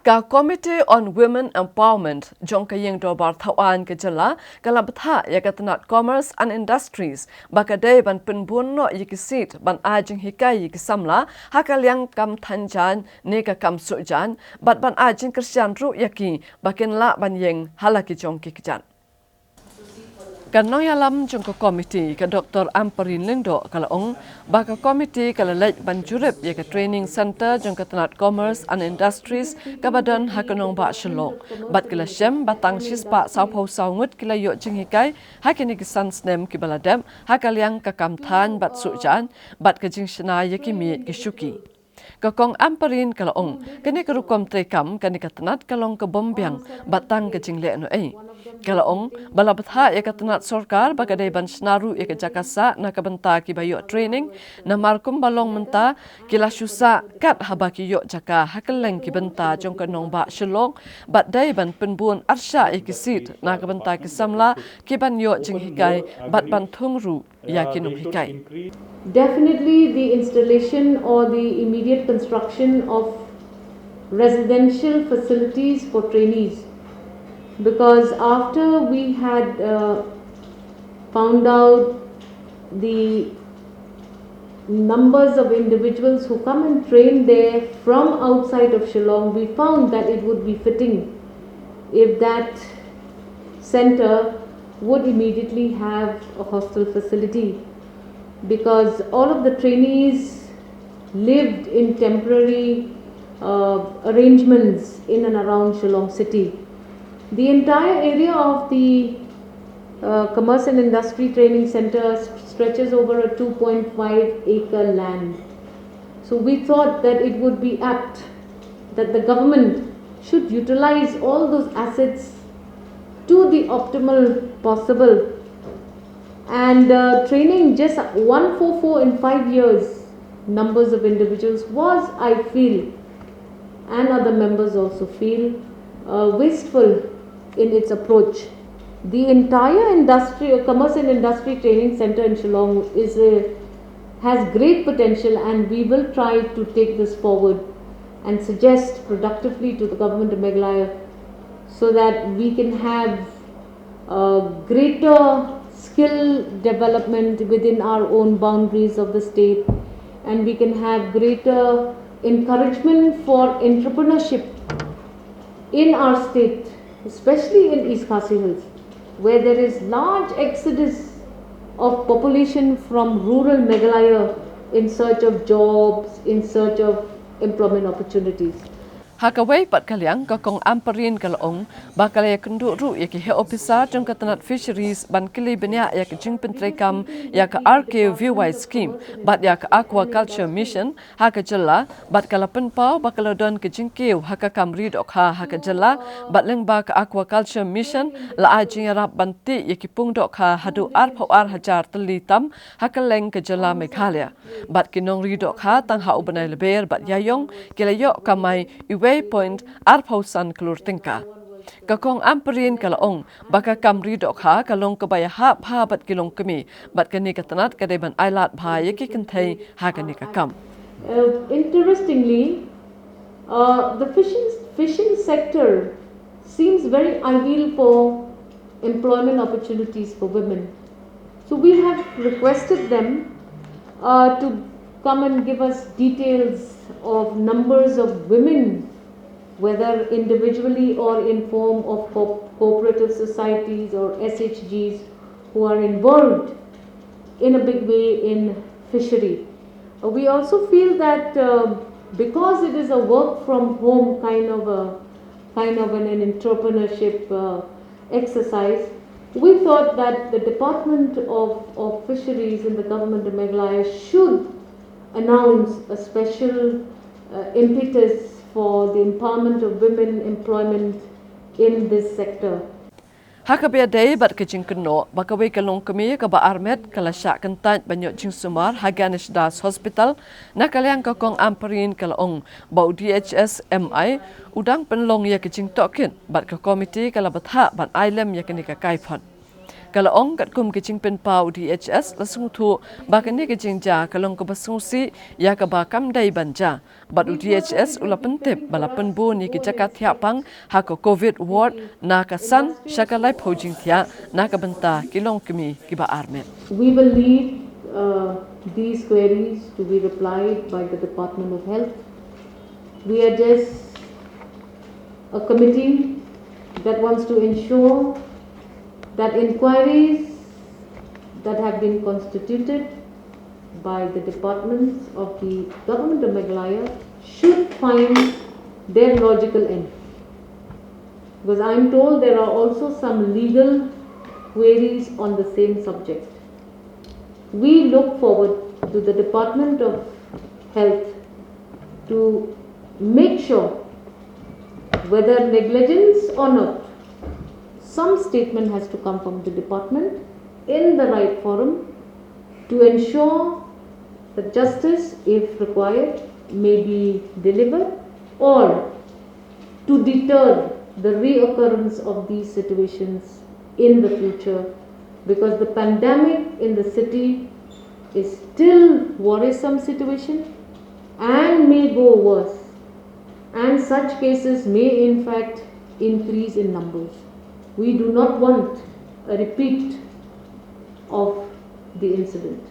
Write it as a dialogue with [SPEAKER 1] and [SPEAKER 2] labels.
[SPEAKER 1] Ka Committee on Women Empowerment jong kayeng dobar thawan ke jela kalabtha ya katanat Commerce and Industries bakade ban penbun no yikisit ban ajing hikai yikisamla hakalyang kam thanjan ne ka kam sujan bat ban ajing Christian ru yaki bakin la ban yeng halaki jong kijan Kanong yalam jong ko committee ka Dr. Amparin Lingdo kalaong baka committee kalalaj banjurip ya ka training center jong katanat Commerce and Industries kabadan hakanong ba shalong bat kila shem batang shispa saupo saungut kila yo jing hikai hakini kisan snem kibaladem hakalyang kakamthan bat sujan bat ka jing shna yakimi kishuki Kakong Amparin kalaong kani karukom trekam kani katanat kalong ke bombyang batang ke jingle no Kalaong balabtha ya katanat sorkar bagade ban snaru ya jakasa na kabanta ki bayo training na markum balong menta kila syusa kat habaki yo jaka hakeleng ki benta jong kanong ba shalong bat dai ban penbun arsha ikisit na kabanta ki samla ki ban yo jing hikai bat ban thungru ya kinum hikai
[SPEAKER 2] Definitely the installation or the immediate construction of residential facilities for trainees, because after we had found out the numbers of individuals who come and train there from outside of Shillong, we found that it would be fitting if that center would immediately have a hostel facility, because all of the trainees lived in temporary arrangements in and around Shillong city. The entire area of the Commerce and Industry Training Center stretches over a 2.5-acre land. So we thought that it would be apt that the government should utilize all those assets to the optimal possible, and training just 144 in 5 years numbers of individuals was, I feel, and other members also feel, wasteful in its approach. The entire Commerce and Industry Training Center in Shillong has great potential, and we will try to take this forward and suggest productively to the government of Meghalaya so that we can have greater skill development within our own boundaries of the state, and we can have greater encouragement for entrepreneurship in our state, especially in East Khasi Hills, where there is large exodus of population from rural Meghalaya in search of jobs, in search of employment opportunities.
[SPEAKER 1] Hakaway pat kalyang kakong Amparin kalaong bakalaya kenduk ru ya ki he officer jong katanat fisheries ban kili benya ya ki jing pentrekam ya ka RK VY scheme bat ya ka aquaculture mission haka jela bat kala penpau bakalodon ke jingkiu haka kamri dokha haka jela bat leng ba ka aquaculture mission la ajing rap banti ya ki pung dokha hadu ar hajar telitam haka leng ke jela Meghalaya bat kinong ri dokha tang ha ubanai leber bat yayong kilayok kamai Waypoint Arpausan Klur Tingka. Kakong Amparin kalaong baka kamri dokha kalong kabaya hap habat kilong kami bat kani katanat kadeban ailat bhaya ki kantay hagani kakam.
[SPEAKER 2] Interestingly, the fishing sector seems very ideal for employment opportunities for women. So we have requested them to come and give us details of numbers of women, whether individually or in form of cooperative societies or SHGs, who are involved in a big way in fishery. We also feel that because it is a work from home kind of an entrepreneurship exercise, we thought that the Department of Fisheries in the government of Meghalaya should announce a special impetus for the empowerment of women employment in this sector.
[SPEAKER 1] Hakabia day bat kajing keno bakawe kalong kami ka ba armet kala sya kantat banyo jing sumar Haganish Das Hospital na kalyang kakong Amparin kalaong bau DHS MI udang penlong ya kajing tokin bat ka komiti kala batha ban ailem ya kini ka kaifan. kalaong kat kum kiching pen pau DHS lasung thu bakane kiching ja kalong ko basung si ya ka ba kam dai banja but DHS ulapan tip balapan bu ni kichaka thya pang ha ko covid ward na ka san shakalai phojing thya na ka banta kilong kimi kiba arme.
[SPEAKER 2] We will leave these queries to be replied by the Department of Health. We are just a committee that wants to ensure that inquiries that have been constituted by the departments of the government of Meghalaya should find their logical end. Because I am told there are also some legal queries on the same subject. We look forward to the Department of Health to make sure, whether negligence or not, some statement has to come from the department in the right forum to ensure that justice, if required, may be delivered, or to deter the reoccurrence of these situations in the future, because the pandemic in the city is still worrisome situation and may go worse, and such cases may in fact increase in numbers. We do not want a repeat of the incident.